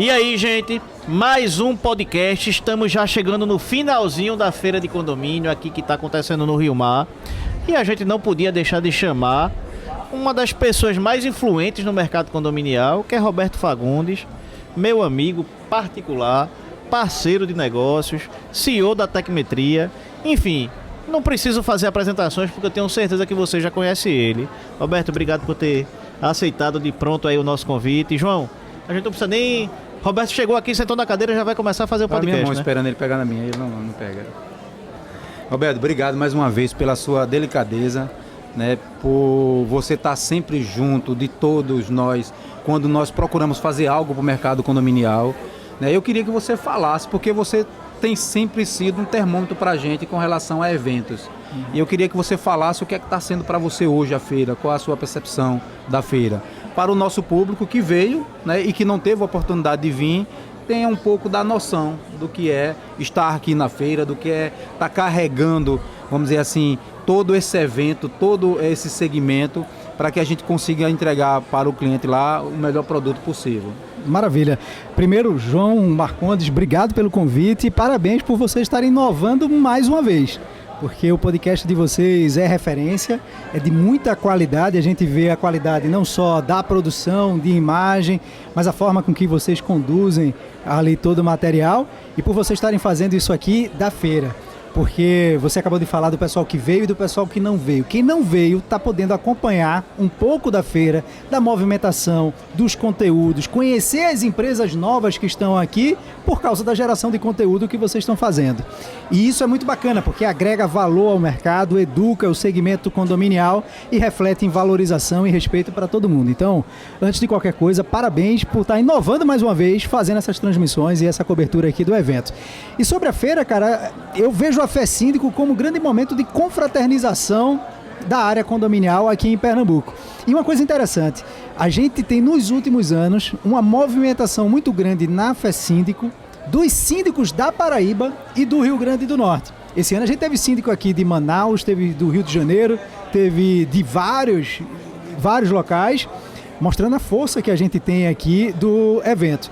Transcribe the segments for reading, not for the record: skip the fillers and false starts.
E aí, gente, mais um podcast. Estamos já chegando no finalzinho da feira de condomínio aqui que está acontecendo no Rio Mar. E a gente não podia deixar de chamar uma das pessoas mais influentes no mercado condominial, que é Roberto Fagundes, meu amigo particular, parceiro de negócios, CEO da Tecmetria. Enfim, não preciso fazer apresentações porque eu tenho certeza que você já conhece ele. Roberto, obrigado por ter aceitado de pronto aí o nosso convite. João, a gente não precisa nem... Roberto chegou aqui, sentou na cadeira e já vai começar a fazer o podcast, minha mão, né? Esperando ele pegar na minha, ele não pega. Roberto, obrigado mais uma vez pela sua delicadeza, né, por você estar sempre junto de todos nós quando nós procuramos fazer algo para o mercado condominial, né? Eu queria que você falasse, porque você tem sempre sido um termômetro para a gente com relação a eventos. E eu queria que você falasse o que é que está sendo para você hoje a feira, qual a sua percepção da feira. Para o nosso público que veio, né, e que não teve a oportunidade de vir, tenha um pouco da noção do que é estar aqui na feira, do que é estar carregando, vamos dizer assim, todo esse evento, todo esse segmento, para que a gente consiga entregar para o cliente lá o melhor produto possível. Maravilha. Primeiro, João Marcondes, obrigado pelo convite e parabéns por vocês estarem inovando mais uma vez, porque o podcast de vocês é referência, é de muita qualidade, a gente vê a qualidade não só da produção, de imagem, mas a forma com que vocês conduzem ali todo o material e por vocês estarem fazendo isso aqui da feira. Porque você acabou de falar do pessoal que veio e do pessoal que não veio. Quem não veio está podendo acompanhar um pouco da feira, da movimentação, dos conteúdos, conhecer as empresas novas que estão aqui por causa da geração de conteúdo que vocês estão fazendo. E isso é muito bacana, porque agrega valor ao mercado, educa o segmento condominial e reflete em valorização e respeito para todo mundo. Então, antes de qualquer coisa, parabéns por estar inovando mais uma vez, fazendo essas transmissões e essa cobertura aqui do evento. E sobre a feira, cara, eu vejo a FESÍNDICO como um grande momento de confraternização da área condominial aqui em Pernambuco. E uma coisa interessante, a gente tem nos últimos anos uma movimentação muito grande na FESÍNDICO dos síndicos da Paraíba e do Rio Grande do Norte. Esse ano a gente teve síndico aqui de Manaus, teve do Rio de Janeiro, teve de vários locais, mostrando a força que a gente tem aqui do evento.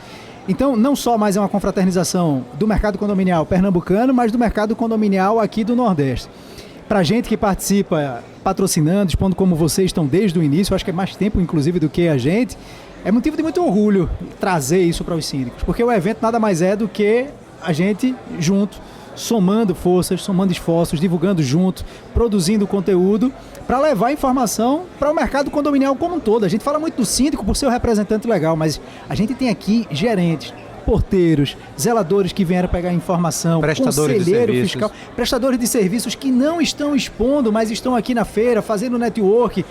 Então, não só mais é uma confraternização do mercado condominial pernambucano, mas do mercado condominial aqui do Nordeste. Para a gente que participa patrocinando, expondo como vocês estão desde o início, acho que é mais tempo, inclusive, do que a gente, é motivo de muito orgulho trazer isso para os síndicos, porque o evento nada mais é do que a gente junto, somando forças, somando esforços, divulgando junto, produzindo conteúdo para levar informação para o mercado condominial como um todo. A gente fala muito do síndico por ser o representante legal, mas a gente tem aqui gerentes, porteiros, zeladores que vieram pegar informação, conselheiro fiscal, prestadores de serviços que não estão expondo, mas estão aqui na feira, fazendo network,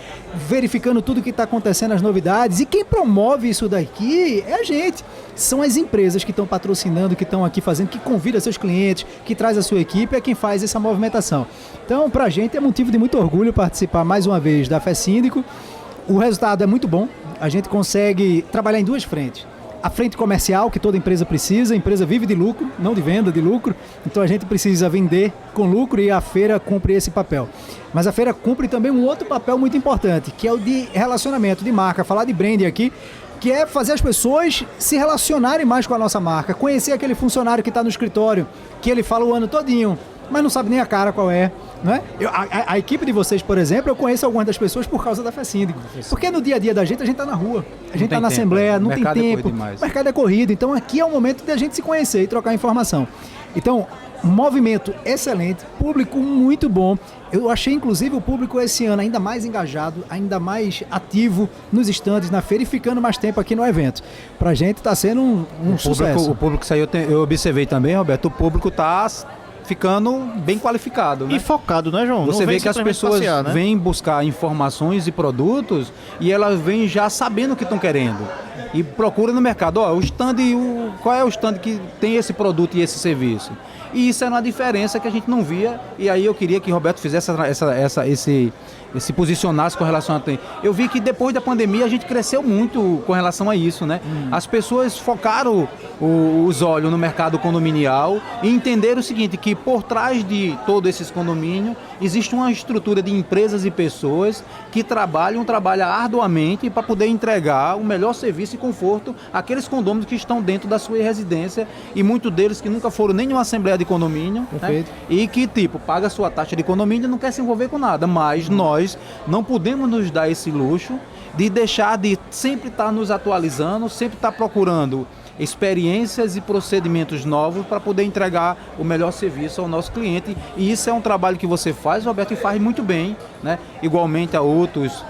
verificando tudo que está acontecendo, as novidades. E quem promove isso daqui é a gente. São as empresas que estão patrocinando, que estão aqui fazendo, que convida seus clientes, que traz a sua equipe, é quem faz essa movimentação. Então, para a gente é motivo de muito orgulho participar mais uma vez da FESÍNDICO. O resultado é muito bom, a gente consegue trabalhar em duas frentes. A frente comercial, que toda empresa precisa, a empresa vive de lucro, não de venda, de lucro, então a gente precisa vender com lucro e a feira cumpre esse papel. Mas a feira cumpre também um outro papel muito importante, que é o de relacionamento de marca, falar de branding aqui, que é fazer as pessoas se relacionarem mais com a nossa marca, conhecer aquele funcionário que está no escritório, que ele fala o ano todinho, mas não sabe nem a cara qual é, não é? A equipe de vocês, por exemplo, eu conheço algumas das pessoas por causa da FESÍNDICO. Porque no dia a dia da gente, a gente está na rua, a gente está na assembleia, não tem tempo, o mercado é corrido, então aqui é o momento de a gente se conhecer e trocar informação. Então, movimento excelente, público muito bom. Eu achei, inclusive, o público esse ano ainda mais engajado, ainda mais ativo nos estandes, na feira e ficando mais tempo aqui no evento. Pra gente está sendo um sucesso. O público saiu, eu observei também, Roberto, o público está ficando bem qualificado, né? E focado, né, João? Você vê que as pessoas passear, né? Vêm buscar informações e produtos e elas vêm já sabendo o que estão querendo. E procura no mercado, ó, qual é o stand que tem esse produto e esse serviço? E isso é uma diferença que a gente não via, e aí eu queria que o Roberto fizesse se posicionasse com relação a... Eu vi que depois da pandemia a gente cresceu muito com relação a isso, né? As pessoas focaram os olhos no mercado condominial e entenderam o seguinte, que por trás de todos esses condomínios existe uma estrutura de empresas e pessoas que trabalham arduamente para poder entregar o melhor serviço benefício e conforto àqueles condôminos que estão dentro da sua residência e muitos deles que nunca foram nem em uma assembleia de condomínio, né? E que paga a sua taxa de condomínio e não quer se envolver com nada, mas nós não podemos nos dar esse luxo de deixar de sempre estar nos atualizando, sempre estar procurando experiências e procedimentos novos para poder entregar o melhor serviço ao nosso cliente. E isso é um trabalho que você faz, Roberto, e faz muito bem, né? Igualmente a outros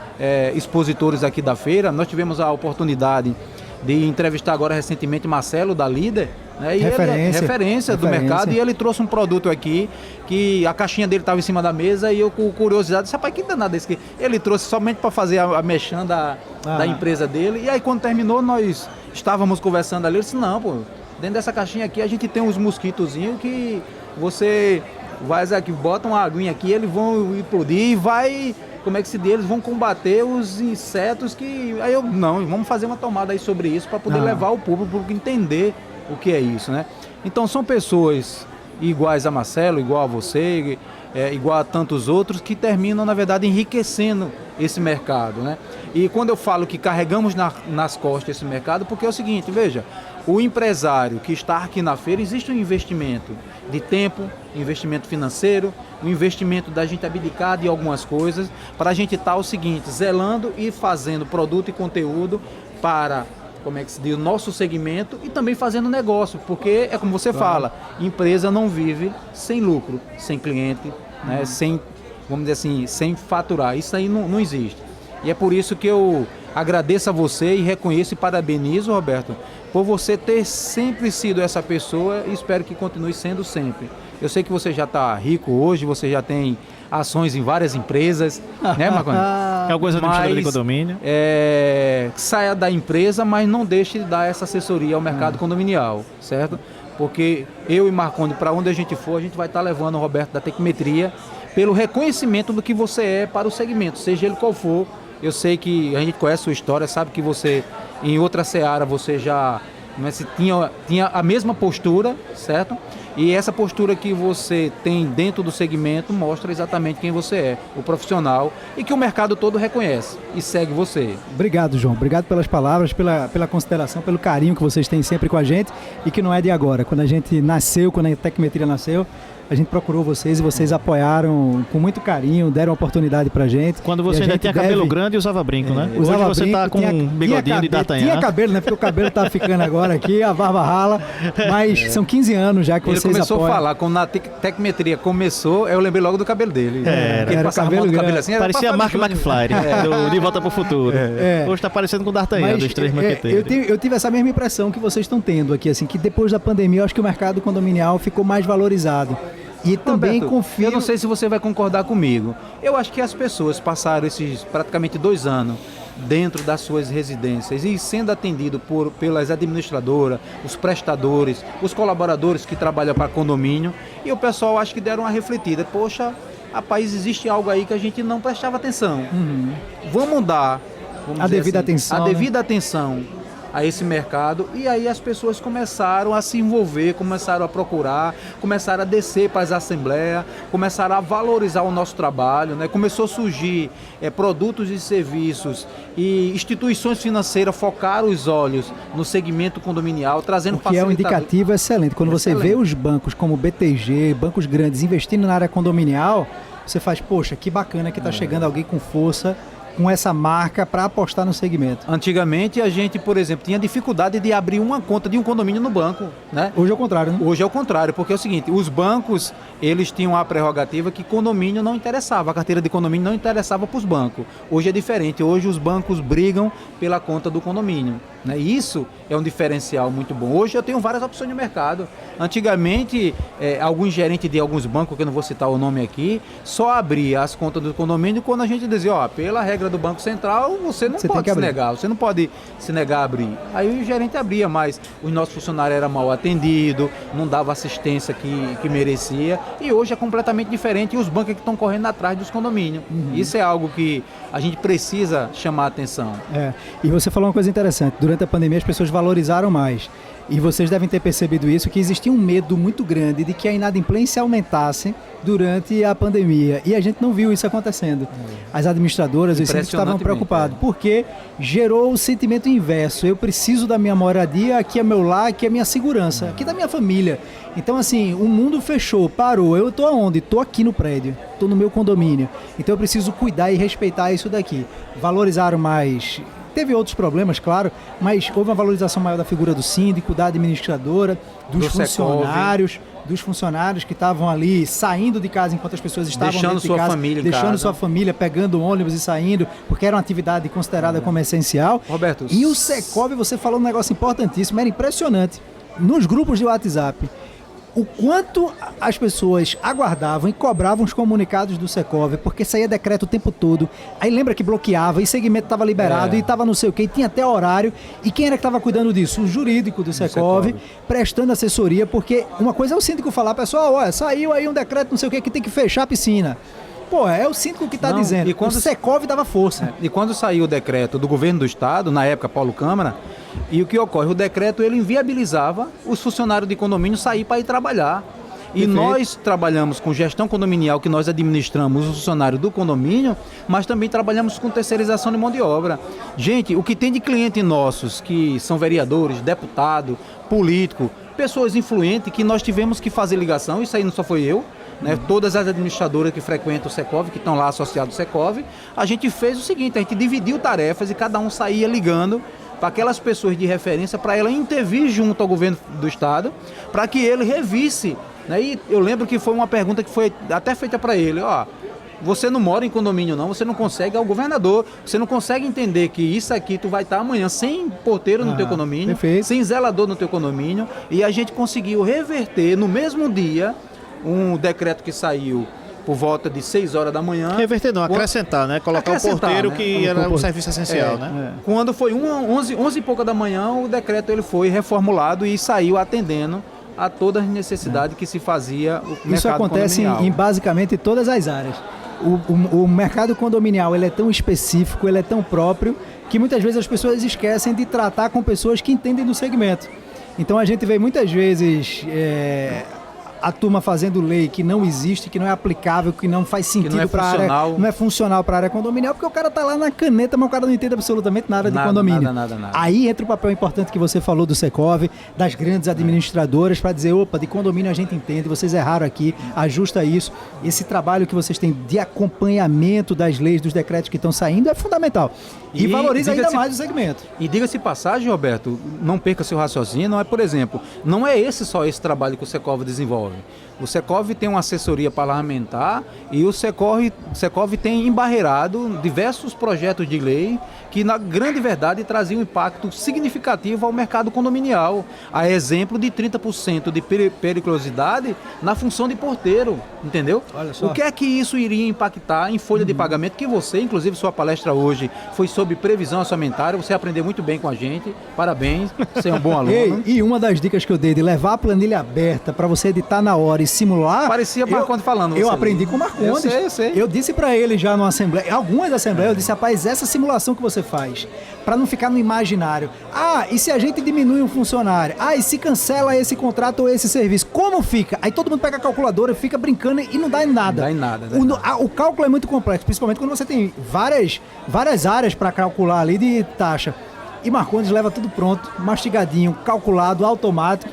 expositores aqui da feira. Nós tivemos a oportunidade de entrevistar agora recentemente Marcelo, da Líder, né? E ele é referência do mercado, e ele trouxe um produto aqui que a caixinha dele estava em cima da mesa e eu, com curiosidade, disse, rapaz, que danado esse aqui? Ele trouxe somente para fazer a merchan da empresa dele. E aí quando terminou, nós estávamos conversando ali, eu disse, não, pô, dentro dessa caixinha aqui a gente tem uns mosquitozinhos que você vai aqui, bota uma aguinha aqui, eles vão explodir e vai, como é que se diz, eles vão combater os insetos que... Aí eu, não, vamos fazer uma tomada aí sobre isso para poder levar o público a entender o que é isso, né? Então são pessoas iguais a Marcelo, igual a você, igual a tantos outros, que terminam, na verdade, enriquecendo esse mercado, né? E quando eu falo que carregamos nas costas esse mercado, porque é o seguinte, veja, o empresário que está aqui na feira, existe um investimento de tempo, investimento financeiro, um investimento da gente abdicar de algumas coisas, para a gente estar o seguinte, zelando e fazendo produto e conteúdo para, como é que se diz, o nosso segmento e também fazendo negócio, porque é como você fala, empresa não vive sem lucro, sem cliente, né, sem, vamos dizer assim, sem faturar, isso aí não existe. E é por isso que eu agradeço a você e reconheço e parabenizo, Roberto, por você ter sempre sido essa pessoa e espero que continue sendo sempre. Eu sei que você já está rico hoje, você já tem ações em várias empresas, né, Marconi? É uma coisa administradora de condomínio. Saia da empresa, mas não deixe de dar essa assessoria ao mercado condominial, certo? Porque eu e Marconi, para onde a gente for, a gente vai estar levando o Roberto da Tecmetria pelo reconhecimento do que você é para o segmento, seja ele qual for. Eu sei que a gente conhece a sua história, sabe que você, em outra seara, você já tinha a mesma postura, certo? E essa postura que você tem dentro do segmento mostra exatamente quem você é, o profissional, e que o mercado todo reconhece e segue você. Obrigado, João. Obrigado pelas palavras, pela consideração, pelo carinho que vocês têm sempre com a gente e que não é de agora. Quando a gente nasceu, quando a Tecmetria nasceu, a gente procurou vocês e vocês apoiaram com muito carinho, deram oportunidade pra gente. Quando você ainda tinha cabelo grande e usava brinco, né? Hoje você brinco, tá com um bigodinho de D'Artagnan. Tinha cabelo, né? Porque o cabelo tá ficando agora aqui, a barba rala, mas são 15 anos já que vocês apoiam. Ele começou a falar, quando a Tecmetria começou, eu lembrei logo do cabelo dele. Era o cabelo assim, parecia Mark McFly, De Volta pro Futuro. Hoje tá parecendo com o D'Artagnan, dos Três Mosqueteiros. Eu tive essa mesma impressão que vocês estão tendo aqui, assim, que depois da pandemia, eu acho que o mercado condominial ficou mais valorizado. E também confio... Eu não sei se você vai concordar comigo. Eu acho que as pessoas passaram esses praticamente 2 anos dentro das suas residências e sendo atendido pelas administradoras, os prestadores, os colaboradores que trabalham para condomínio, e o pessoal acho que deram uma refletida. Poxa, rapaz, existe algo aí que a gente não prestava atenção. Vamos dar a devida atenção a esse mercado, e aí as pessoas começaram a se envolver, começaram a procurar, começaram a descer para as assembleias, começaram a valorizar o nosso trabalho, né? Começou a surgir produtos e serviços e instituições financeiras focaram os olhos no segmento condominial, trazendo facilidade. Que é um indicativo excelente. Quando você vê os bancos como BTG, bancos grandes investindo na área condominial, você faz, poxa, que bacana que está chegando alguém com força, com essa marca para apostar no segmento. Antigamente a gente, por exemplo, tinha dificuldade de abrir uma conta de um condomínio no banco, né? Hoje é o contrário, né? Hoje é o contrário, porque é o seguinte, os bancos, eles tinham a prerrogativa que condomínio não interessava, a carteira de condomínio não interessava para os bancos. Hoje é diferente, hoje os bancos brigam pela conta do condomínio, né? Isso é um diferencial muito bom. Hoje eu tenho várias opções de mercado. Antigamente, alguns gerentes de alguns bancos, que eu não vou citar o nome aqui, só abria as contas do condomínio quando a gente dizia, pela regra do Banco Central, você não pode se negar, você não pode se negar a abrir. Aí o gerente abria, mas o nosso funcionário era mal atendido, não dava assistência que merecia, e hoje é completamente diferente, e os bancos que estão correndo atrás dos condomínios. Isso é algo que a gente precisa chamar a atenção. E você falou uma coisa interessante, durante a pandemia as pessoas valorizaram mais. E vocês devem ter percebido isso, que existia um medo muito grande de que a inadimplência aumentasse durante a pandemia. E a gente não viu isso acontecendo. As administradoras, os síndicos estavam preocupados, porque gerou o sentimento inverso. Eu preciso da minha moradia, aqui é meu lar, aqui é minha segurança, aqui é da minha família. Então, assim, o mundo fechou, parou. Eu estou aonde? Estou aqui no prédio, estou no meu condomínio. Então eu preciso cuidar e respeitar isso daqui. Valorizaram mais. Teve outros problemas, claro, mas houve uma valorização maior da figura do síndico, da administradora, dos funcionários que estavam ali saindo de casa enquanto as pessoas estavam deixando dentro de casa, deixando sua família, pegando ônibus e saindo, porque era uma atividade considerada como essencial. Roberto, e o Secov, você falou um negócio importantíssimo, era impressionante. Nos grupos de WhatsApp, o quanto as pessoas aguardavam e cobravam os comunicados do Secov, porque saía decreto o tempo todo. Aí lembra que bloqueava, e segmento estava liberado, e estava não sei o que, e tinha até horário. E quem era que estava cuidando disso? O jurídico do Secov, prestando assessoria, porque uma coisa é o síndico falar, pessoal, olha, saiu aí um decreto não sei o que tem que fechar a piscina. Pô, é o síndico que está dizendo. E quando o Secov dava força. E quando saiu o decreto do governo do estado, na época Paulo Câmara, e o que ocorre? O decreto ele inviabilizava os funcionários de condomínio sair para ir trabalhar. E nós trabalhamos com gestão condominial, que nós administramos os funcionários do condomínio, mas também trabalhamos com terceirização de mão de obra. Gente, o que tem de cliente nossos, que são vereadores, deputados, políticos, pessoas influentes, que nós tivemos que fazer ligação, isso aí não só foi eu, né? Todas as administradoras que frequentam o Secov, que estão lá associados ao Secov, a gente fez o seguinte, a gente dividiu tarefas e cada um saía ligando para aquelas pessoas de referência, para ela intervir junto ao governo do estado, para que ele revisse, né? E eu lembro que foi uma pergunta que foi até feita para ele, ó, você não mora em condomínio não, você não consegue, é o governador, você não consegue entender que isso aqui tu vai estar amanhã sem porteiro no teu condomínio, sem zelador no teu condomínio, e a gente conseguiu reverter no mesmo dia um decreto que saiu por volta de 6 horas da manhã. Reverter não, acrescentar, né? Colocar o porteiro, né? Que era um serviço essencial, né? Quando foi 11 e pouca da manhã, o decreto ele foi reformulado e saiu atendendo a todas as necessidades que se fazia o mercado. Isso acontece em basicamente todas as áreas. O mercado condominial ele é tão específico, ele é tão próprio, que muitas vezes as pessoas esquecem de tratar com pessoas que entendem do segmento. Então a gente vê muitas vezes a turma fazendo lei que não existe, que não é aplicável, que não faz sentido para a área, não é funcional para a área condominial, porque o cara tá lá na caneta, mas o cara não entende absolutamente nada de condomínio. Nada. Aí entra o papel importante que você falou do Secov, das grandes administradoras, para dizer, opa, de condomínio a gente entende, vocês erraram aqui, ajusta isso. Esse trabalho que vocês têm de acompanhamento das leis, dos decretos que estão saindo é fundamental. E valoriza ainda mais o segmento. E diga-se passagem, Roberto, não perca seu raciocínio, não é, por exemplo, não é só esse trabalho que o Secov desenvolve. O Secov tem uma assessoria parlamentar e o Secov tem embarreirado diversos projetos de lei que, na grande verdade, traziam um impacto significativo ao mercado condominial. A exemplo de 30% de periculosidade na função de porteiro, entendeu? Olha só. O que é que isso iria impactar em folha de pagamento? Que você, inclusive, sua palestra hoje foi sobre previsão orçamentária, você aprendeu muito bem com a gente, parabéns, você é um bom aluno. E uma das dicas que eu dei de levar a planilha aberta para você editar na hora e simular... Parecia Marcondes falando. Eu aprendi com o Marcondes. Eu sei. Eu disse para ele já numa assembleia, algumas assembleias, eu disse, rapaz, essa simulação que você faz, para não ficar no imaginário. Ah, e se a gente diminui um funcionário? Ah, e se cancela esse contrato ou esse serviço? Como fica? Aí todo mundo pega a calculadora, fica brincando e não dá em nada. O cálculo é muito complexo, principalmente quando você tem várias áreas para calcular ali de taxa. E Marcondes leva tudo pronto, mastigadinho, calculado, automático.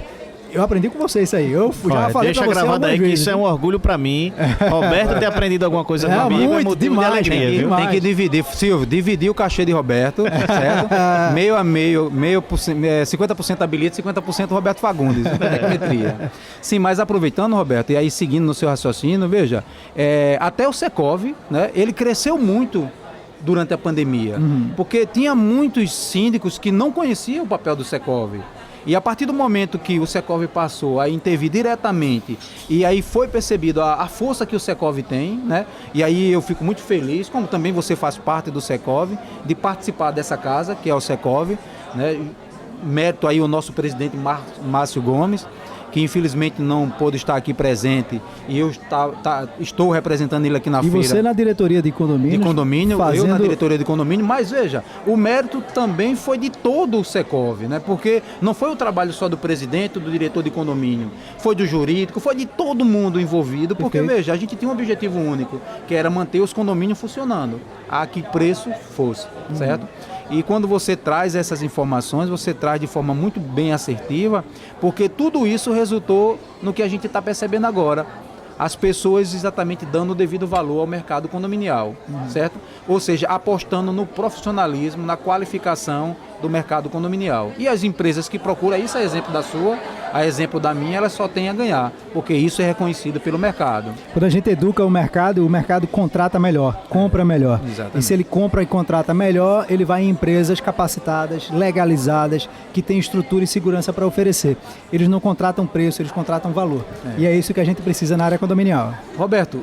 Eu aprendi com você isso aí. Eu já falei pra você. Deixa gravado aí que isso é um orgulho pra mim. Roberto ter aprendido alguma coisa comigo é motivo de alegria, viu? Tem que dividir, Silvio, dividir o cachê de Roberto, certo? Meio a meio, 50% habilita, 50% Roberto Fagundes. Sim, mas aproveitando, Roberto, e aí seguindo no seu raciocínio, veja, até o Secov, né, ele cresceu muito durante a pandemia, porque tinha muitos síndicos que não conheciam o papel do Secov. E a partir do momento que o Secov passou a intervir diretamente e aí foi percebido a força que o Secov tem, né? E aí eu fico muito feliz, como também você faz parte do Secov, de participar dessa casa, que é o Secov, né? Mérito aí o nosso presidente Márcio Gomes. que infelizmente não pôde estar aqui presente, e eu estou representando ele aqui na feira. E você na diretoria de condomínio? De condomínio, fazendo... eu na diretoria de condomínio, mas veja, o mérito também foi de todo o Secov, né? Porque não foi o trabalho só do presidente, do diretor de condomínio, foi do jurídico, foi de todo mundo envolvido, porque veja, a gente tinha um objetivo único, que era manter os condomínios funcionando, a que preço fosse, certo? E quando você traz essas informações, você traz de forma muito bem assertiva, porque tudo isso resultou no que a gente está percebendo agora. As pessoas exatamente dando o devido valor ao mercado condominial, certo? Ou seja, apostando no profissionalismo, na qualificação do mercado condominial. E as empresas que procuram isso, a exemplo da sua, a exemplo da minha, elas só têm a ganhar, porque isso é reconhecido pelo mercado. Quando a gente educa o mercado contrata melhor, compra melhor. Exatamente. E se ele compra e contrata melhor, ele vai em empresas capacitadas, legalizadas, que têm estrutura e segurança para oferecer. Eles não contratam preço, eles contratam valor. E é isso que a gente precisa na área condominial. Roberto,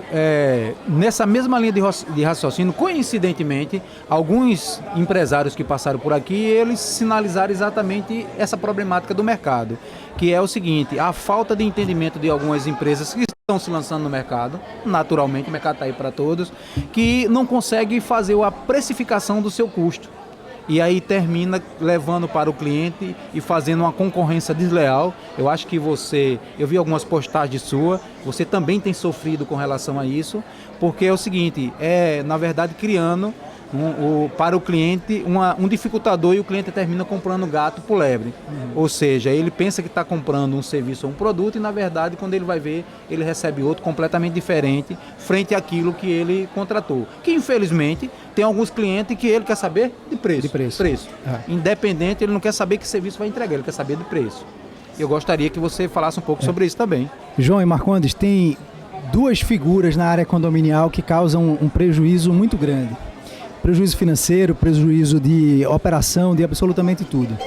nessa mesma linha de raciocínio, coincidentemente, alguns empresários que passaram por aqui, eles sinalizaram exatamente essa problemática do mercado, que é o seguinte: a falta de entendimento de algumas empresas que estão se lançando no mercado, naturalmente, o mercado está aí para todos, que não consegue fazer a precificação do seu custo. E aí termina levando para o cliente e fazendo uma concorrência desleal. Eu acho que eu vi algumas postagens suas, você também tem sofrido com relação a isso, porque é o seguinte, na verdade criando para o cliente um dificultador, e o cliente termina comprando gato por lebre. Ou seja, ele pensa que está comprando um serviço ou um produto, e na verdade quando ele vai ver, ele recebe outro completamente diferente frente àquilo que ele contratou. Que infelizmente tem alguns clientes que ele quer saber de preço. Independente, ele não quer saber que serviço vai entregar, ele quer saber de preço. Eu gostaria que você falasse um pouco sobre isso também. João e Marcondes, tem duas figuras na área condominial que causam um prejuízo muito grande. Prejuízo financeiro, prejuízo de operação, de absolutamente tudo.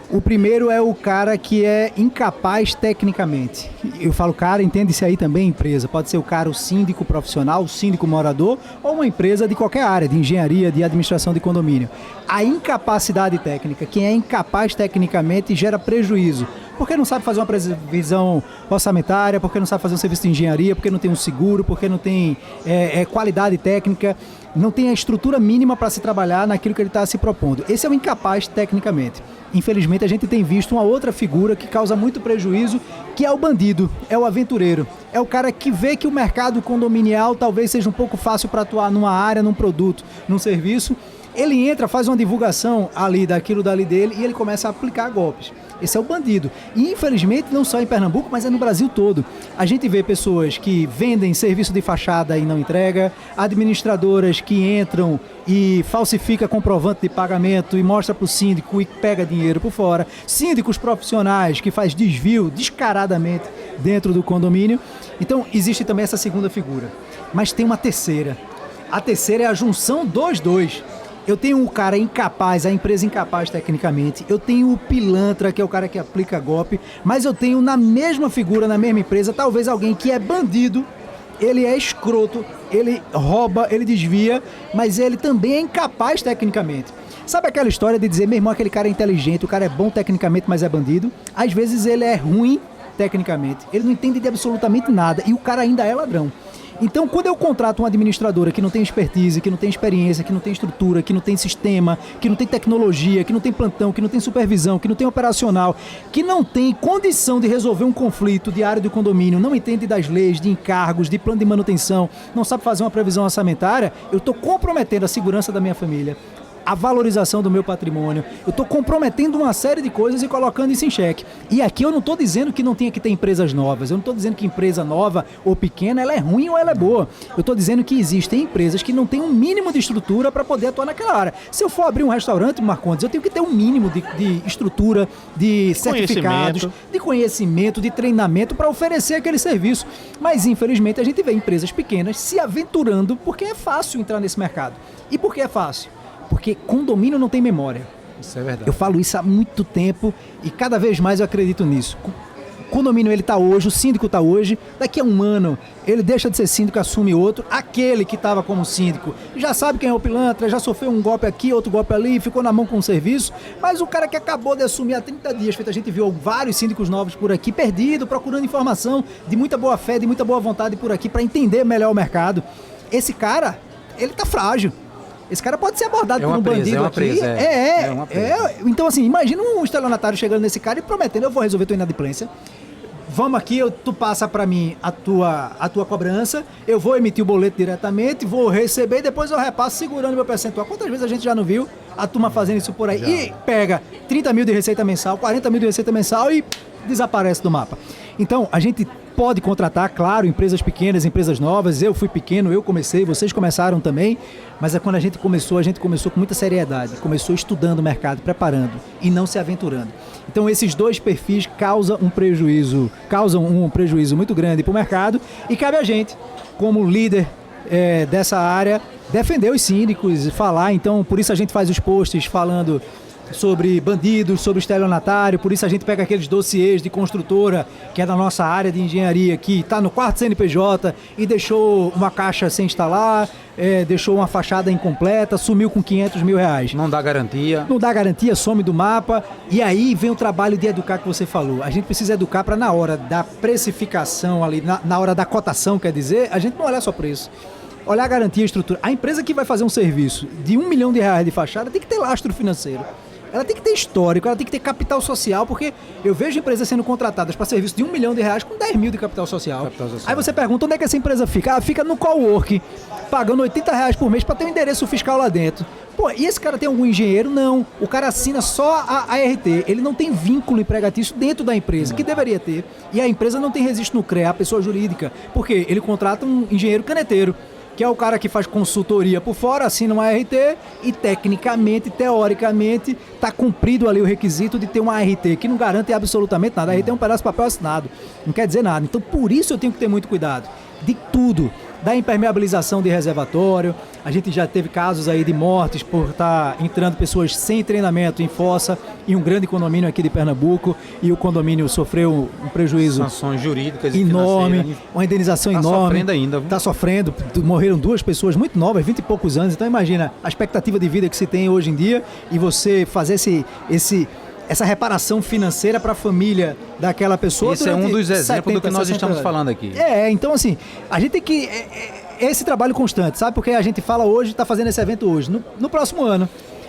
O primeiro é o cara que é incapaz tecnicamente. Eu falo cara, entende-se aí também empresa. Pode ser o cara, o síndico profissional, o síndico morador, ou uma empresa de qualquer área, de engenharia, de administração de condomínio. A incapacidade técnica, quem é incapaz tecnicamente gera prejuízo. Porque não sabe fazer uma previsão orçamentária, porque não sabe fazer um serviço de engenharia, porque não tem um seguro, porque não tem qualidade técnica, não tem a estrutura mínima para se trabalhar naquilo que ele está se propondo. Esse é o incapaz tecnicamente. Infelizmente, a gente tem visto uma outra figura que causa muito prejuízo, que é o bandido, é o aventureiro. É o cara que vê que o mercado condominial talvez seja um pouco fácil para atuar numa área, num produto, num serviço. Ele entra, faz uma divulgação ali daquilo dali dele e ele começa a aplicar golpes. Esse é o bandido. E infelizmente não só em Pernambuco, mas é no Brasil todo. A gente vê pessoas que vendem serviço de fachada e não entrega, administradoras que entram e falsifica comprovante de pagamento e mostra para o síndico e pega dinheiro por fora, síndicos profissionais que faz desvio descaradamente dentro do condomínio. Então existe também essa segunda figura. Mas tem uma terceira. A terceira é a junção dos dois. Eu tenho o cara incapaz, a empresa incapaz tecnicamente, eu tenho o pilantra, que é o cara que aplica golpe, mas eu tenho na mesma figura, na mesma empresa, talvez alguém que é bandido, ele é escroto, ele rouba, ele desvia, mas ele também é incapaz tecnicamente. Sabe aquela história de dizer, meu irmão, aquele cara é inteligente, o cara é bom tecnicamente, mas é bandido? Às vezes ele é ruim tecnicamente, ele não entende de absolutamente nada e o cara ainda é ladrão. Então, quando eu contrato uma administradora que não tem expertise, que não tem experiência, que não tem estrutura, que não tem sistema, que não tem tecnologia, que não tem plantão, que não tem supervisão, que não tem operacional, que não tem condição de resolver um conflito de área do condomínio, não entende das leis, de encargos, de plano de manutenção, não sabe fazer uma previsão orçamentária, eu estou comprometendo a segurança da minha família, a valorização do meu patrimônio, eu estou comprometendo uma série de coisas e colocando isso em xeque. E aqui eu não estou dizendo que não tenha que ter empresas novas, eu não estou dizendo que empresa nova ou pequena, ela é ruim ou ela é boa. Eu estou dizendo que existem empresas que não têm um mínimo de estrutura para poder atuar naquela área. Se eu for abrir um restaurante, Marcondes, eu tenho que ter um mínimo de estrutura, de certificados, de conhecimento, de treinamento para oferecer aquele serviço. Mas infelizmente a gente vê empresas pequenas se aventurando porque é fácil entrar nesse mercado. E por que é fácil? Porque condomínio não tem memória. Isso é verdade. Eu falo isso há muito tempo e cada vez mais eu acredito nisso. condomínio ele tá hoje, o síndico tá hoje, daqui a um ano ele deixa de ser síndico, assume outro, aquele que estava como síndico já sabe quem é o pilantra, já sofreu um golpe aqui, outro golpe ali, ficou na mão com o serviço, mas o cara que acabou de assumir há 30 dias, a gente viu vários síndicos novos por aqui, perdido, procurando informação, de muita boa fé, de muita boa vontade por aqui, para entender melhor o mercado. Esse cara, ele tá frágil. Esse cara pode ser abordado por um bandido aqui. Então, assim, imagina um estelionatário chegando nesse cara e prometendo, eu vou resolver tua inadimplência. Vamos aqui, tu passa para mim a tua cobrança, eu vou emitir o boleto diretamente, vou receber e depois eu repasso segurando meu percentual. Quantas vezes a gente já não viu a turma fazendo isso por aí? Já. E pega 30 mil de receita mensal, 40 mil de receita mensal e desaparece do mapa. Então, a gente pode contratar, claro, empresas pequenas, empresas novas. Eu fui pequeno, eu comecei, vocês começaram também, mas quando a gente começou com muita seriedade, começou estudando o mercado, preparando e não se aventurando. Então esses dois perfis causam um prejuízo muito grande para o mercado e cabe a gente, como líder dessa área, defender os síndicos, falar. Então por isso a gente faz os posts falando sobre bandidos, sobre estelionatário, por isso a gente pega aqueles dossiês de construtora, que é da nossa área de engenharia, que está no quarto CNPJ e deixou uma caixa sem instalar, deixou uma fachada incompleta, sumiu com 500 mil reais. Não dá garantia. Não dá garantia, some do mapa. E aí vem o trabalho de educar que você falou. A gente precisa educar para na hora da precificação, ali, na hora da cotação, quer dizer, a gente não olhar só preço. Olhar a garantia e a estrutura. A empresa que vai fazer um serviço de R$1 milhão de fachada tem que ter lastro financeiro. Ela tem que ter histórico, ela tem que ter capital social, porque eu vejo empresas sendo contratadas para serviço de R$1 milhão com 10 mil de capital social. Aí você pergunta onde é que essa empresa fica? Ela fica no cowork, pagando R$80 por mês para ter um endereço fiscal lá dentro. Pô, e esse cara tem algum engenheiro? Não. O cara assina só a ART. Ele não tem vínculo empregatício dentro da empresa, que deveria ter. E a empresa não tem registro no CREA, a pessoa jurídica. Porque ele contrata um engenheiro caneteiro, que é o cara que faz consultoria por fora, assina uma ART e tecnicamente, teoricamente, está cumprido ali o requisito de ter uma ART, que não garante absolutamente nada. A ART é um pedaço de papel assinado, não quer dizer nada. Então, por isso eu tenho que ter muito cuidado de tudo. Da impermeabilização de reservatório, a gente já teve casos aí de mortes por estar entrando pessoas sem treinamento em fossa, em um grande condomínio aqui de Pernambuco, e o condomínio sofreu um prejuízo sanções jurídicas enorme, uma indenização enorme. Está sofrendo ainda. Está sofrendo, morreram 2 pessoas muito novas, 20 e poucos anos, então imagina a expectativa de vida que se tem hoje em dia e você fazer essa reparação financeira para a família daquela pessoa. Esse é um dos exemplos do que nós estamos falando aqui. Então assim, a gente tem que... esse trabalho constante, sabe? Porque a gente fala hoje, está fazendo esse evento hoje. No próximo ano,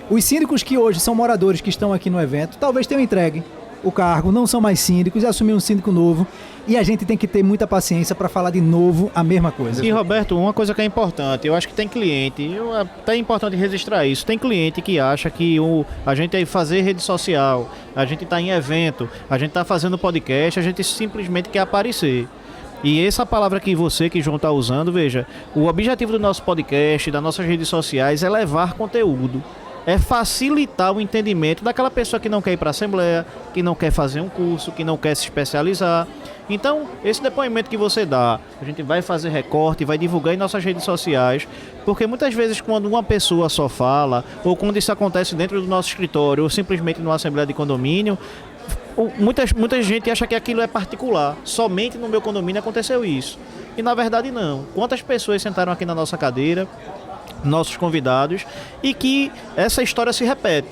os síndicos que hoje são moradores que estão aqui no evento, talvez tenham entregue o cargo, não são mais síndicos e assumir um síndico novo. E a gente tem que ter muita paciência para falar de novo a mesma coisa. E Roberto, uma coisa que é importante, eu acho que tem cliente, até é importante registrar isso, tem cliente que acha que a gente é fazer rede social, a gente está em evento, a gente está fazendo podcast, a gente simplesmente quer aparecer. E essa palavra que João está usando, veja, o objetivo do nosso podcast, das nossas redes sociais é levar conteúdo. É facilitar o entendimento daquela pessoa que não quer ir para a Assembleia, que não quer fazer um curso, que não quer se especializar. Então, esse depoimento que você dá, a gente vai fazer recorte, vai divulgar em nossas redes sociais, porque muitas vezes quando uma pessoa só fala, ou quando isso acontece dentro do nosso escritório, ou simplesmente numa Assembleia de condomínio, muita gente acha que aquilo é particular. Somente no meu condomínio aconteceu isso. E na verdade não. Quantas pessoas sentaram aqui na nossa cadeira, nossos convidados, e que essa história se repete.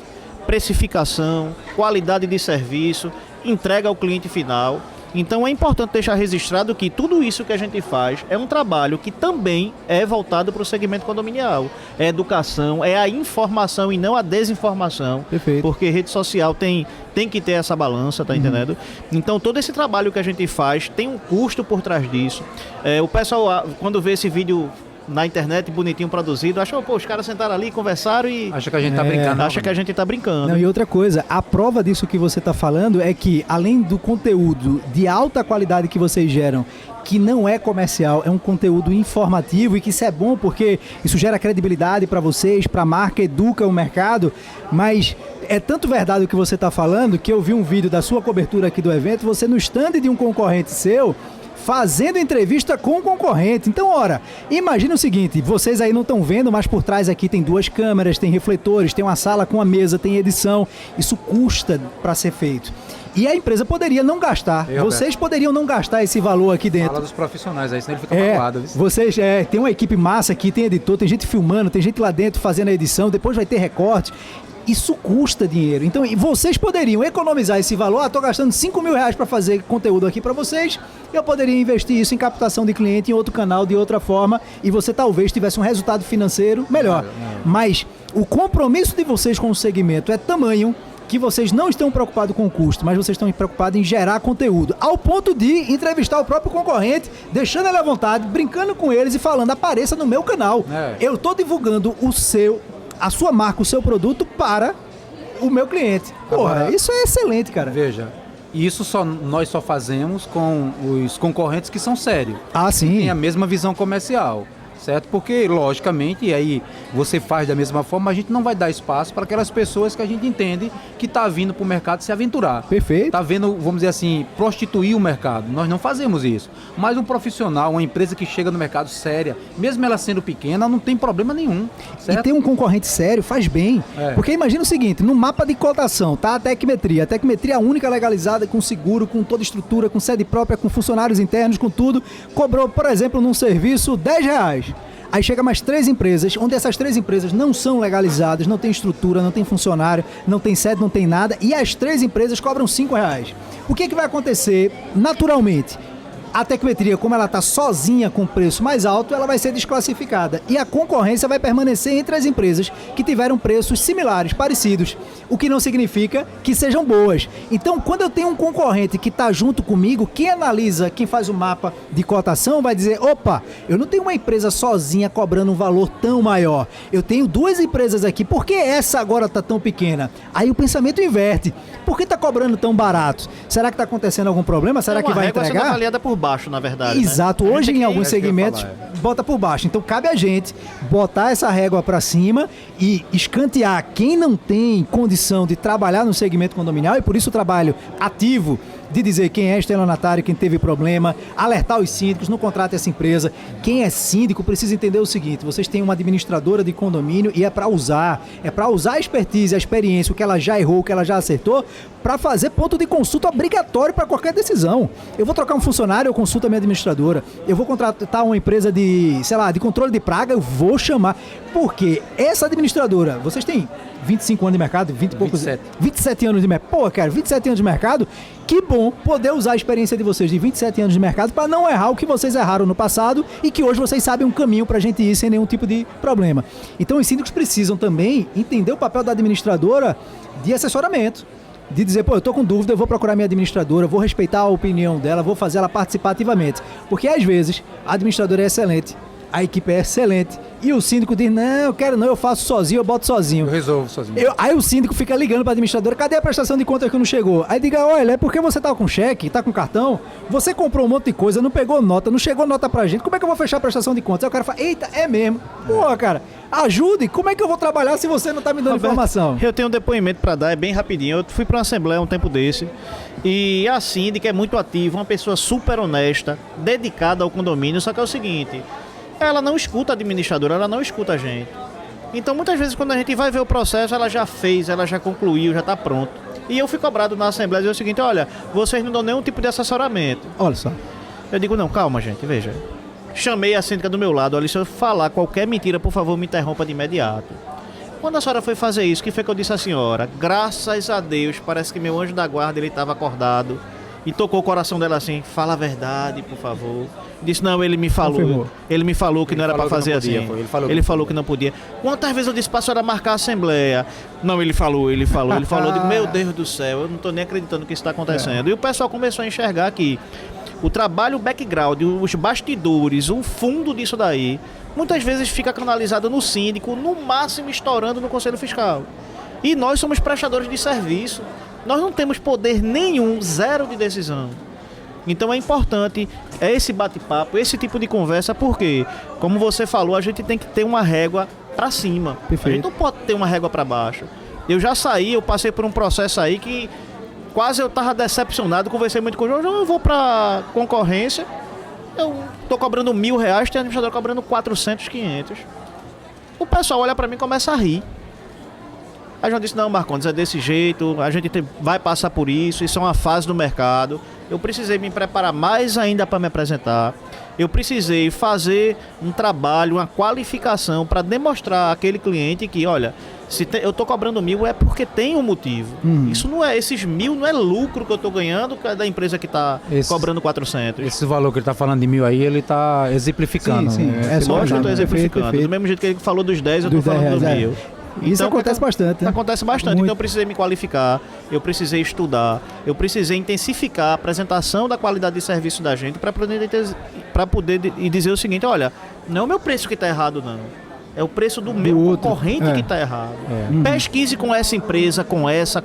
Precificação, qualidade de serviço, entrega ao cliente final. Então é importante deixar registrado que tudo isso que a gente faz é um trabalho que também é voltado para o segmento condominial. É educação, é a informação e não a desinformação. Perfeito. Porque rede social tem que ter essa balança, tá entendendo? Então todo esse trabalho que a gente faz tem um custo por trás disso. O pessoal, quando vê esse vídeo na internet, bonitinho produzido, acha, os caras sentaram ali, conversaram e... Acha que a gente tá brincando. Acha que a gente tá brincando. Não, e outra coisa, a prova disso que você tá falando é que, além do conteúdo de alta qualidade que vocês geram, que não é comercial, é um conteúdo informativo e que isso é bom porque isso gera credibilidade para vocês, para a marca, educa o mercado, mas é tanto verdade o que você tá falando que eu vi um vídeo da sua cobertura aqui do evento, você no stand de um concorrente seu, fazendo entrevista com o concorrente. Então, ora, imagina o seguinte, vocês aí não estão vendo, mas por trás aqui tem 2 câmeras, tem refletores, tem uma sala com a mesa, tem edição. Isso custa para ser feito. E a empresa poderia não gastar. Vocês poderiam não gastar esse valor aqui dentro. Fala dos profissionais aí, senão ele fica magoado. Vocês, tem uma equipe massa aqui, tem editor, tem gente filmando, tem gente lá dentro fazendo a edição, depois vai ter recorte. Isso custa dinheiro. Então, vocês poderiam economizar esse valor. Tô gastando 5 mil reais para fazer conteúdo aqui para vocês. Eu poderia investir isso em captação de cliente em outro canal, de outra forma, e você talvez tivesse um resultado financeiro melhor. Mas o compromisso de vocês com o segmento é tamanho que vocês não estão preocupados com o custo, mas vocês estão preocupados em gerar conteúdo, ao ponto de entrevistar o próprio concorrente, deixando ele à vontade, brincando com eles e falando, apareça no meu canal. Eu estou divulgando a sua marca, o seu produto para o meu cliente. Porra, agora, isso é excelente, cara. Veja, isso nós só fazemos com os concorrentes que são sérios. Sim. Que têm a mesma visão comercial. Certo? Porque, logicamente, e aí você faz da mesma forma, a gente não vai dar espaço para aquelas pessoas que a gente entende que está vindo para o mercado se aventurar. Perfeito. Está vendo, vamos dizer assim, prostituir o mercado. Nós não fazemos isso. Mas um profissional, uma empresa que chega no mercado séria, mesmo ela sendo pequena, não tem problema nenhum. Certo? E ter um concorrente sério faz bem. Porque imagina o seguinte, no mapa de cotação, tá a Tecmetria única legalizada, com seguro, com toda estrutura, com sede própria, com funcionários internos, com tudo, cobrou, por exemplo, num serviço R$10. Aí chega mais 3 empresas, onde essas 3 empresas não são legalizadas, não tem estrutura, não tem funcionário, não tem sede, não tem nada, e as 3 empresas cobram R$5. O que vai acontecer naturalmente? A Tecmetria, como ela está sozinha com preço mais alto, ela vai ser desclassificada. E a concorrência vai permanecer entre as empresas que tiveram preços similares, parecidos. O que não significa que sejam boas. Então, quando eu tenho um concorrente que está junto comigo, quem analisa, quem faz o mapa de cotação, vai dizer, opa, eu não tenho uma empresa sozinha cobrando um valor tão maior. Eu tenho 2 empresas aqui, por que essa agora está tão pequena? Aí o pensamento inverte. Por que está cobrando tão barato? Será que está acontecendo algum problema? Será que vai entregar? Sendo avaliada por baixo, na verdade. Exato. Né? Hoje, em alguns segmentos, bota por baixo. Então, cabe a gente botar essa régua para cima e escantear quem não tem condição de trabalhar no segmento condominial, e por isso o trabalho ativo de dizer quem é estelionatário, quem teve problema, alertar os síndicos, não contrate essa empresa. Quem é síndico precisa entender o seguinte, vocês têm uma administradora de condomínio e é para usar a expertise, a experiência, o que ela já errou, o que ela já acertou, para fazer ponto de consulta obrigatório para qualquer decisão. Eu vou trocar um funcionário, eu consulto a minha administradora. Eu vou contratar uma empresa de controle de praga, eu vou chamar. Porque essa administradora, vocês têm 25 anos de mercado, 27 anos de mercado. Pô, cara, 27 anos de mercado, que bom poder usar a experiência de vocês de 27 anos de mercado para não errar o que vocês erraram no passado e que hoje vocês sabem um caminho para a gente ir sem nenhum tipo de problema. Então os síndicos precisam também entender o papel da administradora de assessoramento. De dizer, eu tô com dúvida, eu vou procurar minha administradora, vou respeitar a opinião dela, vou fazer ela participar ativamente. Porque às vezes a administradora é excelente, a equipe é excelente, e o síndico diz, não, eu quero não, eu faço sozinho, eu boto sozinho. Eu resolvo sozinho. Aí o síndico fica ligando para a administradora, cadê a prestação de conta que não chegou? Aí diga, olha, é porque você tá com cheque, tá com cartão, você comprou um monte de coisa, não pegou nota, não chegou nota pra gente, como é que eu vou fechar a prestação de contas? Aí o cara fala, eita, é mesmo. Pô, cara, ajude, como é que eu vou trabalhar se você não tá me dando informação? Eu tenho um depoimento para dar, é bem rapidinho. Eu fui para uma assembleia um tempo desse e a síndica é muito ativa, uma pessoa super honesta, dedicada ao condomínio, só que é o seguinte, ela não escuta a administradora, ela não escuta a gente. Então muitas vezes quando a gente vai ver o processo, ela já fez, ela já concluiu, já está pronto. E eu fui cobrado na assembleia e dizer o seguinte, olha, vocês não dão nenhum tipo de assessoramento. Olha só. Eu digo, não, calma gente, veja. Chamei a síndica do meu lado, olha, se eu falar qualquer mentira, por favor, me interrompa de imediato. Quando a senhora foi fazer isso, que foi que eu disse à senhora? Graças a Deus, parece que meu anjo da guarda, ele estava acordado e tocou o coração dela assim, fala a verdade, por favor. Disse, não, ele me falou. Confirmou. Ele me falou que não era para fazer assim. Ele falou que não podia. Quantas vezes eu disse para a senhora marcar a assembleia? Não, ele falou. Eu digo, meu Deus do céu, eu não estou nem acreditando que isso está acontecendo. E o pessoal começou a enxergar que o trabalho, o background, os bastidores, o fundo disso daí, muitas vezes fica canalizado no síndico, no máximo estourando no Conselho Fiscal. E nós somos prestadores de serviço. Nós não temos poder nenhum, zero de decisão. Então é importante esse bate-papo, esse tipo de conversa, porque, como você falou, a gente tem que ter uma régua para cima. Perfeito. A gente não pode ter uma régua para baixo. Eu já saí, eu passei por um processo aí que quase eu estava decepcionado, conversei muito com o João, eu vou para concorrência, eu tô cobrando R$1.000, tem administrador cobrando 400, 500. O pessoal olha para mim e começa a rir. Aí João disse, não, Marcondes, é desse jeito, a gente vai passar por isso é uma fase do mercado. Eu precisei me preparar mais ainda para me apresentar. Eu precisei fazer um trabalho, uma qualificação para demonstrar àquele cliente que, olha, eu estou cobrando 1.000 é porque tem um motivo. Isso não é, esses 1.000 não é lucro que eu estou ganhando da empresa que está cobrando 400. Esse valor que ele está falando de 1.000 aí, ele está exemplificando. Sim. É só que eu estou exemplificando. Perfeito. Do mesmo jeito que ele falou dos 10, eu estou falando dos 1.000. Isso acontece bastante. Né? Acontece bastante. Muito. Então eu precisei me qualificar, eu precisei estudar, eu precisei intensificar a apresentação da qualidade de serviço da gente para poder dizer o seguinte, olha, não é o meu preço que está errado, não. É o preço do meu concorrente que está errado. Pesquise com essa empresa, com essa,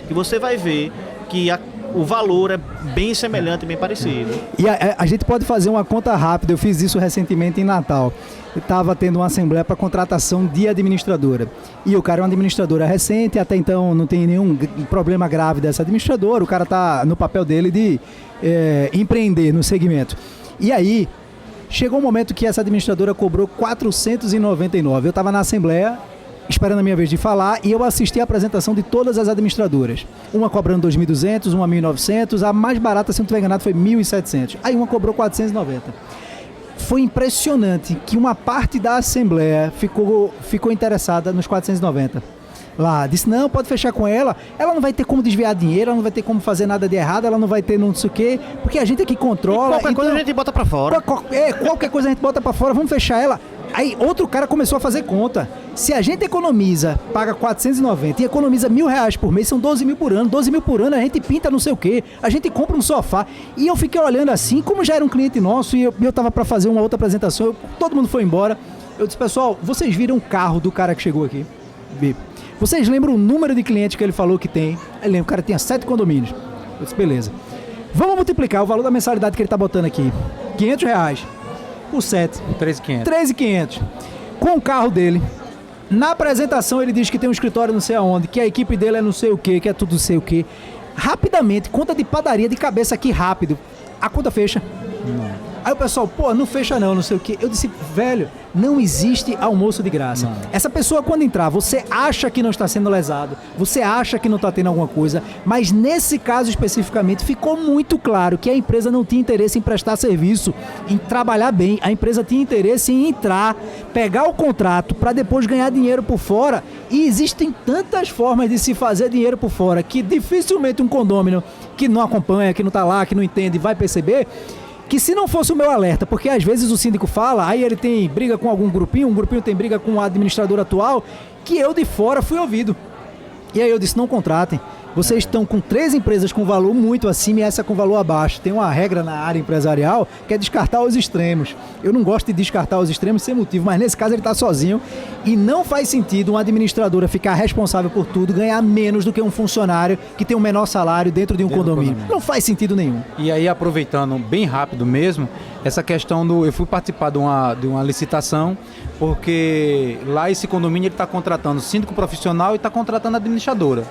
que você vai ver que o valor é bem semelhante, bem parecido. E a gente pode fazer uma conta rápida, eu fiz isso recentemente em Natal. Estava tendo uma assembleia para contratação de administradora. E o cara é uma administradora recente, até então não tem nenhum problema grave dessa administradora, o cara está no papel dele de empreender no segmento. E aí, chegou um momento que essa administradora cobrou R$499. Eu estava na assembleia, esperando a minha vez de falar, e eu assisti a apresentação de todas as administradoras. Uma cobrando 2.200, uma 1.900, a mais barata, se não estiver enganado, foi 1.700. Aí uma cobrou 490. Foi impressionante que uma parte da assembleia ficou interessada nos 490. Lá, disse, não, pode fechar com ela não vai ter como desviar dinheiro, ela não vai ter como fazer nada de errado, ela não vai ter não sei o quê, porque a gente aqui controla. E qualquer coisa a gente bota pra fora. Qualquer coisa a gente bota pra fora, vamos fechar ela. Aí outro cara começou a fazer conta. Se a gente economiza, paga 490 e economiza R$1.000 por mês, são 12.000 por ano. 12.000 por ano a gente pinta não sei o quê, a gente compra um sofá. E eu fiquei olhando assim, como já era um cliente nosso e eu tava para fazer uma outra apresentação, todo mundo foi embora. Eu disse, pessoal, vocês viram o carro do cara que chegou aqui? Vi. Vocês lembram o número de clientes que ele falou que tem? Ele lembra, o cara tinha 7 condomínios. Eu disse, beleza. Vamos multiplicar o valor da mensalidade que ele tá botando aqui. R$500 por 7. 13.500. Com o carro dele. Na apresentação ele diz que tem um escritório não sei aonde, que a equipe dele é não sei o que, que é tudo não sei o que. Rapidamente, conta de padaria de cabeça aqui rápido. A conta fecha. Não. Aí o pessoal, não fecha não sei o que. Eu disse, velho, não existe almoço de graça. Não. Essa pessoa quando entrar, você acha que não está sendo lesado, você acha que não está tendo alguma coisa, mas nesse caso especificamente ficou muito claro que a empresa não tinha interesse em prestar serviço, em trabalhar bem, a empresa tinha interesse em entrar, pegar o contrato para depois ganhar dinheiro por fora, e existem tantas formas de se fazer dinheiro por fora que dificilmente um condômino que não acompanha, que não está lá, que não entende, vai perceber. Que se não fosse o meu alerta, porque às vezes o síndico fala, aí ele tem briga com algum grupinho, um grupinho tem briga com o administrador atual, que eu de fora fui ouvido. E aí eu disse, não contratem. Vocês estão com 3 empresas com valor muito acima e essa com valor abaixo. Tem uma regra na área empresarial que é descartar os extremos. Eu não gosto de descartar os extremos sem motivo, mas nesse caso ele está sozinho e não faz sentido uma administradora ficar responsável por tudo, ganhar menos do que um funcionário que tem um menor salário dentro de um condomínio. Não faz sentido nenhum. E aí, aproveitando bem rápido mesmo, essa questão eu fui participar de uma licitação, porque lá esse condomínio está contratando síndico profissional e está contratando administradora.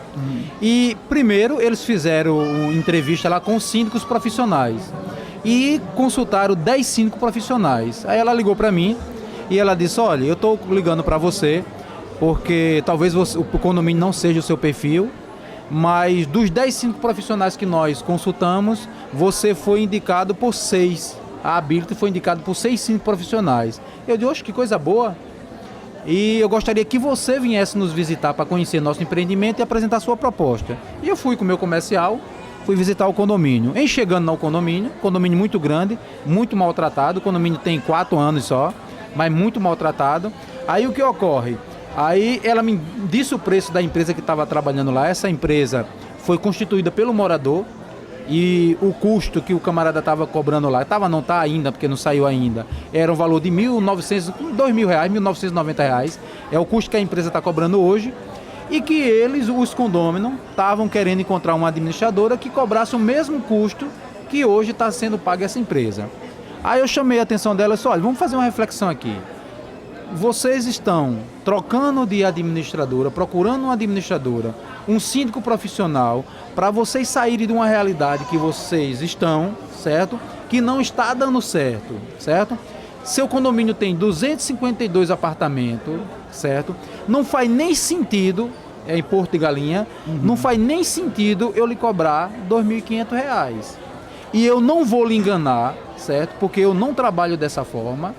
E primeiro eles fizeram uma entrevista lá com os síndicos profissionais e consultaram 10 síndicos profissionais. Aí ela ligou para mim e ela disse, olha, eu estou ligando para você porque talvez o condomínio não seja o seu perfil, mas dos 10 síndicos profissionais que nós consultamos, você foi indicado por 6. A Ability foi indicado por 6 síndicos profissionais. Eu disse, oxe, que coisa boa. E eu gostaria que você viesse nos visitar para conhecer nosso empreendimento e apresentar sua proposta. E eu fui com o meu comercial, fui visitar o condomínio. Em chegando no condomínio muito grande, muito maltratado. O condomínio tem 4 anos só, mas muito maltratado. Aí o que ocorre? Aí ela me disse o preço da empresa que estava trabalhando lá. Essa empresa foi constituída pelo morador. E o custo que o camarada estava cobrando lá, não está ainda, porque não saiu ainda, era um valor de R$1.900, R$2.000, R$1.990, é o custo que a empresa está cobrando hoje, e que eles, os condôminos, estavam querendo encontrar uma administradora que cobrasse o mesmo custo que hoje está sendo pago essa empresa. Aí eu chamei a atenção dela e disse, olha, vamos fazer uma reflexão aqui. Vocês estão trocando de administradora, procurando uma administradora, um síndico profissional, para vocês saírem de uma realidade que vocês estão, certo? Que não está dando certo, certo? Seu condomínio tem 252 apartamentos, certo? Não faz nem sentido, em Porto de Galinha, não faz nem sentido eu lhe cobrar R$ 2.500. E eu não vou lhe enganar, certo? Porque eu não trabalho dessa forma.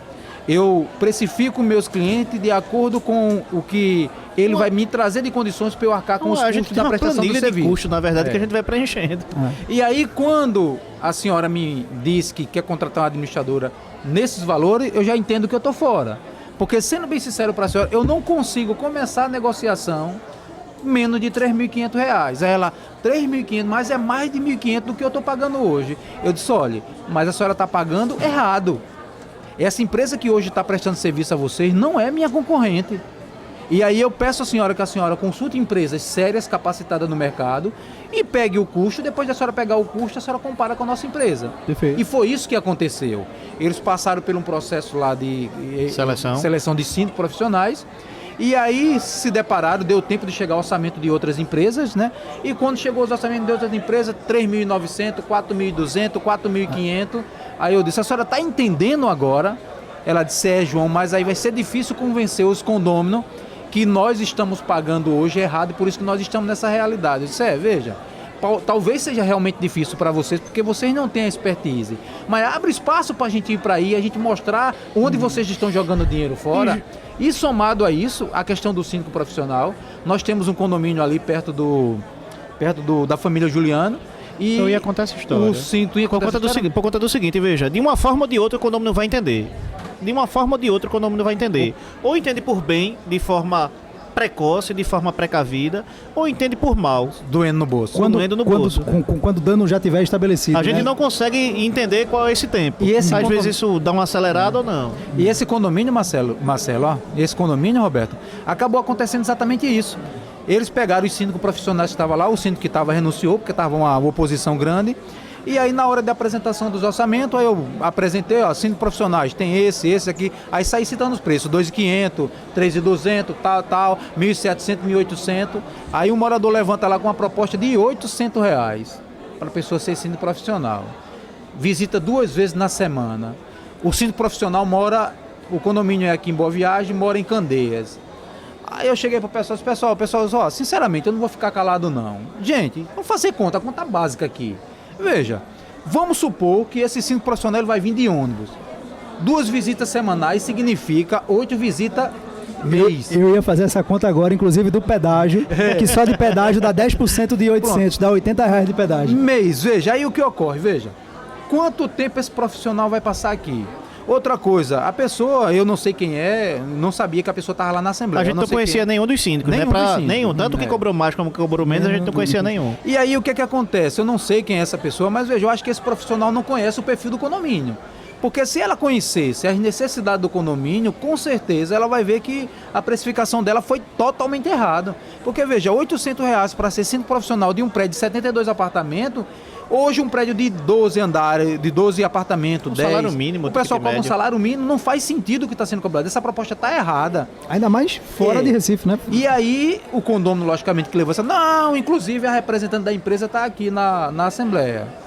Eu precifico meus clientes de acordo com o que ele vai me trazer de condições para eu arcar com os A gente custos tem da uma prestação do planilha de serviço. custo, na verdade, que a gente vai preenchendo. E aí, quando a senhora me diz que quer contratar uma administradora nesses valores, eu já entendo que eu estou fora. Porque, sendo bem sincero para a senhora, eu não consigo começar a negociação menos de R$ 3.500. Aí ela, 3.500, mas é mais de 1.500 do que eu estou pagando hoje. Eu disse, olha, mas a senhora está pagando errado. Essa empresa que hoje está prestando serviço a vocês não é minha concorrente. E aí eu peço à senhora que a senhora consulte empresas sérias, capacitadas no mercado e pegue o custo. Depois da senhora pegar o custo, a senhora compara com a nossa empresa. Perfeito. E foi isso que aconteceu. Eles passaram por um processo lá de seleção de 5 profissionais. E aí se depararam, deu tempo de chegar ao orçamento de outras empresas, né? E quando chegou os orçamentos de outras empresas, 3.900, 4.200, 4.500. Aí eu disse, a senhora está entendendo agora? Ela disse, João, mas aí vai ser difícil convencer os condôminos que nós estamos pagando hoje errado e por isso que nós estamos nessa realidade. Eu disse, veja, talvez seja realmente difícil para vocês, porque vocês não têm a expertise. Mas abre espaço para a gente ir para aí, a gente mostrar onde vocês estão jogando dinheiro fora. E somado a isso, a questão do síndico profissional, nós temos um condomínio ali perto da família Juliano. E então ia contar essa história. O síndico ia contar por conta do seguinte, veja, de uma forma ou de outra o condomínio vai entender. De uma forma ou de outra o condomínio vai entender. Ou entende por bem, de forma precoce, de forma precavida, ou entende por mal. Doendo no bolso. Quando o dano já tiver estabelecido. A gente não consegue entender qual é esse tempo. E esse às vezes isso dá uma acelerada ou não. E esse condomínio, Marcelo, ó, esse condomínio, Roberto, acabou acontecendo exatamente isso. Eles pegaram os síndicos profissionais que estavam lá, o síndico que estava renunciou, porque estava uma oposição grande. E aí, na hora da apresentação dos orçamentos, aí eu apresentei, ó, síndicos profissionais, tem esse aqui. Aí saí citando os preços, 2.500, 3.200, tal, 1.700, 1.800. Aí o morador levanta lá com uma proposta de R$800 para a pessoa ser síndico profissional. Visita 2 vezes na semana. O síndico profissional o condomínio é aqui em Boa Viagem, mora em Candeias. Aí eu cheguei para o pessoal, ó, sinceramente, eu não vou ficar calado não. Gente, vamos fazer a conta básica aqui. Veja, vamos supor que esse síndico profissional ele vai vir de ônibus. 2 visitas semanais significa 8 visitas mês. Eu ia fazer essa conta agora, inclusive do pedágio, que só de pedágio dá 10% de 800, dá R$80 de pedágio. Mês, veja, aí o que ocorre, veja. Quanto tempo esse profissional vai passar aqui? Outra coisa, a pessoa, eu não sei quem é, não sabia que a pessoa estava lá na Assembleia. A gente não conhecia nenhum dos síndicos, nenhum. Tanto que cobrou mais como que cobrou menos, a gente não conhecia nenhum. E aí o que acontece? Eu não sei quem é essa pessoa, mas veja, eu acho que esse profissional não conhece o perfil do condomínio. Porque se ela conhecesse as necessidades do condomínio, com certeza ela vai ver que a precificação dela foi totalmente errada. Porque veja, R$800 para ser síndico profissional de um prédio de 72 apartamentos, hoje um prédio de 12 andares, de 12 apartamentos, 10... salário mínimo. O pessoal cobra um salário mínimo, não faz sentido o que está sendo cobrado. Essa proposta está errada. Ainda mais fora de Recife, né? E aí o condômino, logicamente, que levou essa... Não, inclusive a representante da empresa está aqui na Assembleia.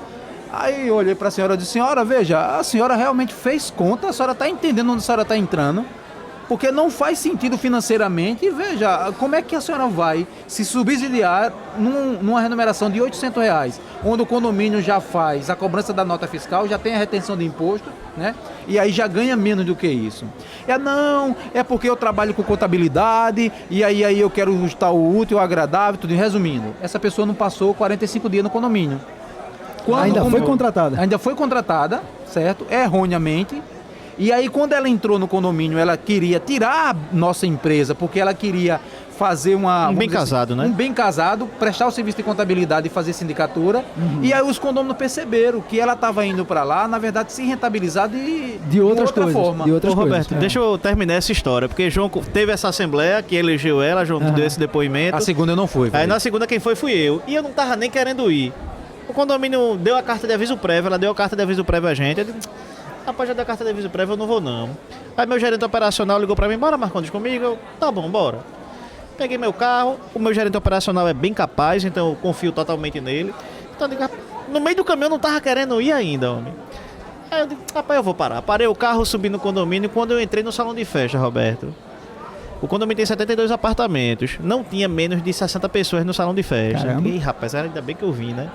Aí eu olhei para a senhora e disse, senhora, veja, a senhora realmente fez conta, a senhora está entendendo onde a senhora está entrando, porque não faz sentido financeiramente. E veja, como é que a senhora vai se subsidiar numa remuneração de R$800, onde o condomínio já faz a cobrança da nota fiscal, já tem a retenção de imposto, né? E aí já ganha menos do que isso. Não, é porque eu trabalho com contabilidade, e aí eu quero ajustar o útil, o agradável, tudo. Resumindo, essa pessoa não passou 45 dias no condomínio. Ainda foi contratada, certo? Erroneamente. E aí, quando ela entrou no condomínio, ela queria tirar a nossa empresa, porque ela queria fazer um bem casado, assim, né? Um bem casado, prestar o serviço de contabilidade e fazer sindicatura. E aí os condôminos perceberam que ela estava indo para lá, na verdade, se rentabilizar de outra forma. Roberto, deixa eu terminar essa história, porque João teve essa assembleia que elegeu ela, João deu esse depoimento. A segunda eu não fui. Aí na segunda quem foi fui eu. E eu não tava nem querendo ir. O condomínio deu a carta de aviso prévio, ela deu a carta de aviso prévio a gente. Eu disse, rapaz, já deu a carta de aviso prévio, eu não vou não. Aí meu gerente operacional ligou pra mim, bora Marcondes comigo? Eu, tá bom, bora. Peguei meu carro, o meu gerente operacional é bem capaz, então eu confio totalmente nele. Então, no meio do caminho eu não tava querendo ir ainda, homem. Aí eu digo, rapaz, eu vou parar. Parei o carro, subi no condomínio. Quando eu entrei no salão de festa, Roberto, o condomínio tem 72 apartamentos. Não tinha menos de 60 pessoas no salão de festa. Caramba. E rapaz, ainda bem que eu vim, né?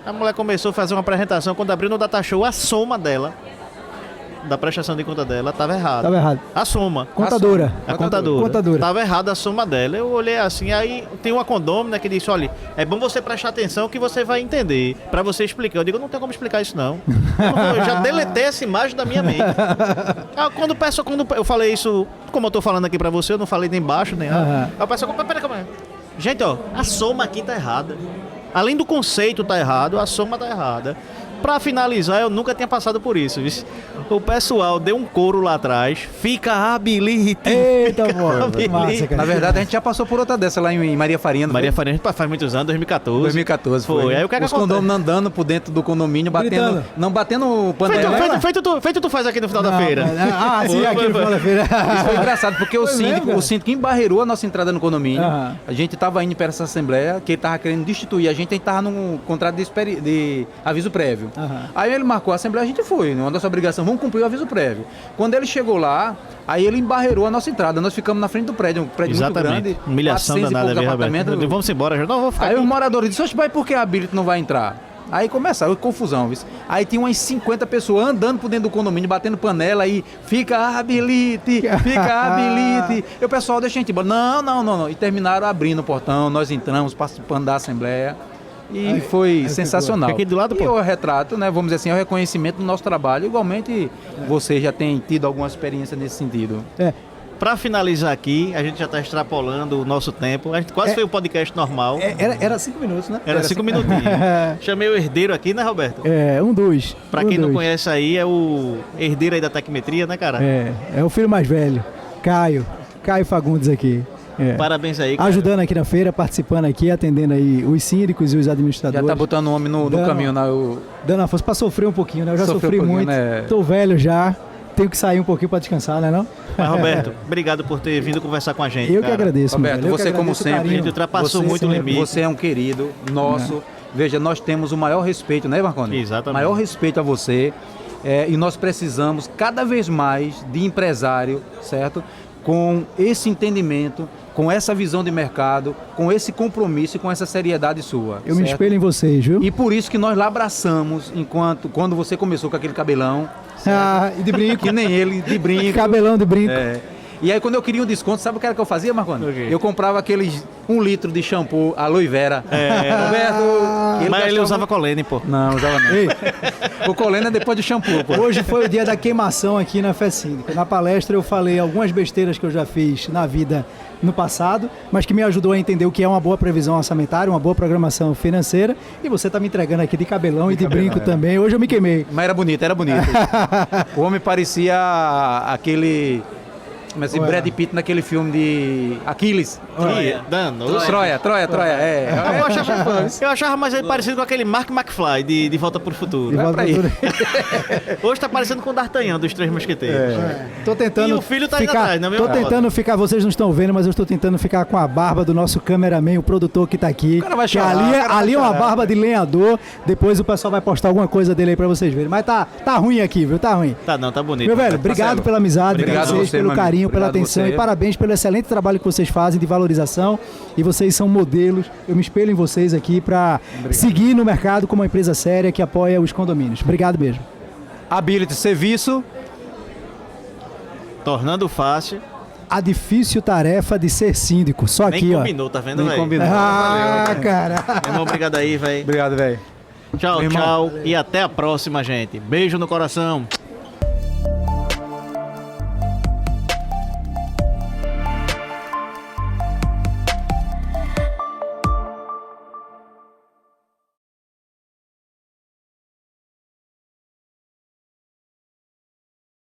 A mulher começou a fazer uma apresentação. Quando abriu no Datashow, a soma dela, da prestação de conta dela, estava errada. Tava errado. A soma. Contadora. A contadora. Contadora. Tava errada a soma dela. Eu olhei assim, aí tem uma condômina que disse, olha, é bom você prestar atenção que você vai entender, pra você explicar. Eu digo, não tem como explicar isso não. Eu já deletei essa imagem da minha mente. Aí, quando eu falei isso, como eu tô falando aqui pra você, eu não falei nem baixo, nem alto. Aham. Aí o pessoal, peraí, calma aí. Gente, ó, a soma aqui tá errada. Além do conceito tá errado, a soma tá errada. Pra finalizar, eu nunca tinha passado por isso. Viu? O pessoal deu um coro lá atrás. Fica habilite. Eita, fica pô. habilite. Massa, cara. Na verdade, a gente já passou por outra dessa lá em Maria Farinha. não Maria foi? Farinha faz muitos anos, 2014. 2014 Foi. Aí o que é que Os acontece? condôminos andando por dentro do condomínio, batendo. Gritando. Não batendo panela. Feito tu faz aqui no final da feira. Ah, sim, Foi, aqui foi, no final da feira. Isso foi engraçado, porque Foi mesmo, cara? o síndico embarreirou a nossa entrada no condomínio. Aham. A gente estava indo para essa assembleia, que ele estava querendo destituir a gente estava num contrato de aviso prévio. Aham. Aí ele marcou a assembleia, a gente foi, uma nossa obrigação, vamos cumprir o aviso prévio. Quando ele chegou lá, aí ele embarreirou a nossa entrada, nós ficamos na frente do prédio, um prédio muito grande. Humilhação 400 e danada, poucos viu, Roberto? apartamentos. Vamos embora, já não vou ficar Aí aqui. os moradores disseram, oxe, mas por que a habilite não vai entrar? Aí começaram, confusão, viu? Aí tinha umas 50 pessoas andando por dentro do condomínio, batendo panela e fica habilite. E o pessoal deixa a gente embora. Não. E terminaram abrindo o portão, nós entramos participando da assembleia e foi sensacional. Fica aqui do lado, e pô. o retrato, né, vamos dizer assim, é o reconhecimento do nosso trabalho. Igualmente, você já tem tido alguma experiência nesse sentido. É, Pra finalizar aqui, a gente já tá extrapolando o nosso tempo. A gente quase foi um podcast normal. era 5 minutos, né? Era 5 minutinhos. Chamei o herdeiro aqui, né, Roberto? É, dois. Pra quem não conhece aí, é o herdeiro aí da Tecmetria, né, cara? É o filho mais velho, Caio Fagundes aqui. É. Parabéns aí, cara. Ajudando aqui na feira, participando aqui, atendendo aí os síndicos e os Já administradores. tá botando o homem no Dando- caminho, né? Dando a força pra sofrer um pouquinho, né? Eu já Sofrer sofri um pouquinho, muito, né? tô velho já, tenho que sair um pouquinho pra descansar, né não? Mas, Roberto, obrigado por ter vindo conversar com a gente, Eu que cara. agradeço, Roberto, meu velho. Eu você que como agradeço o sempre, carinho. A gente ultrapassou Você muito o sempre- limite. Você é um querido nosso. Veja, nós temos o maior respeito, né, Marconi? Exatamente. Maior respeito a você. E nós precisamos cada vez mais de empresário, certo? Com esse entendimento, com essa visão de mercado, com esse compromisso e com essa seriedade sua. Eu me certo? espelho em vocês, viu? E por isso que nós lá abraçamos quando você começou com aquele cabelão, E de brinco. que nem ele, de brinco. Cabelão de brinco. É. E aí quando eu queria um desconto, sabe o que era que eu fazia, Marconi? O quê? Eu comprava aqueles 1 litro de shampoo aloe vera. Roberto, Mas ele gastava- usava colene, pô. Não, usava não. Ei, O colena é depois do shampoo, pô. hoje foi o dia da queimação aqui na Fé Síndica. Na palestra eu falei algumas besteiras que eu já fiz na vida no passado, mas que me ajudou a entender o que é uma boa previsão orçamentária, uma boa programação financeira. E você tá me entregando aqui de cabelão e de brinco também. Hoje eu me queimei. Mas era bonito, era bonito. O homem parecia aquele... Mas assim, Ué. Brad Pitt naquele filme de Aquiles. Troia, danoso. Troia, Eu achava mais ele parecido com aquele Mark McFly de Volta pro Futuro. De volta pra aí. tudo. Hoje tá parecendo com o D'Artagnan dos Três Mosqueteiros. Tô tentando E o filho tá indo ficar, atrás, na mesma tô foto. tentando ficar, vocês não estão vendo, mas eu estou tentando ficar com a barba do nosso cameraman, o produtor que tá aqui. cara vai Que chorar, ali, o cara vai ali é uma chorar. barba de lenhador. Depois o pessoal vai postar alguma coisa dele aí pra vocês verem. Mas tá ruim aqui, viu? Tá ruim. Tá, não, tá bonito. Meu velho, Roberto. obrigado Marcelo, pela amizade, obrigado de vocês, você, pelo meu amigo. carinho, pela Obrigado atenção você. e parabéns pelo excelente trabalho que vocês fazem de valorização. E vocês são modelos. Eu me espelho em vocês aqui pra seguir no mercado como uma empresa séria que apoia os condomínios. Obrigado mesmo. Habilite serviço. Tornando fácil. A difícil tarefa de ser síndico. Só Nem aqui, ó. combinou, tá vendo, Nem velho? combinou. Ah, cara. Meu irmão, obrigado aí, velho. Obrigado, velho. Tchau, Meu irmão. tchau. E até a próxima, gente. Beijo no coração.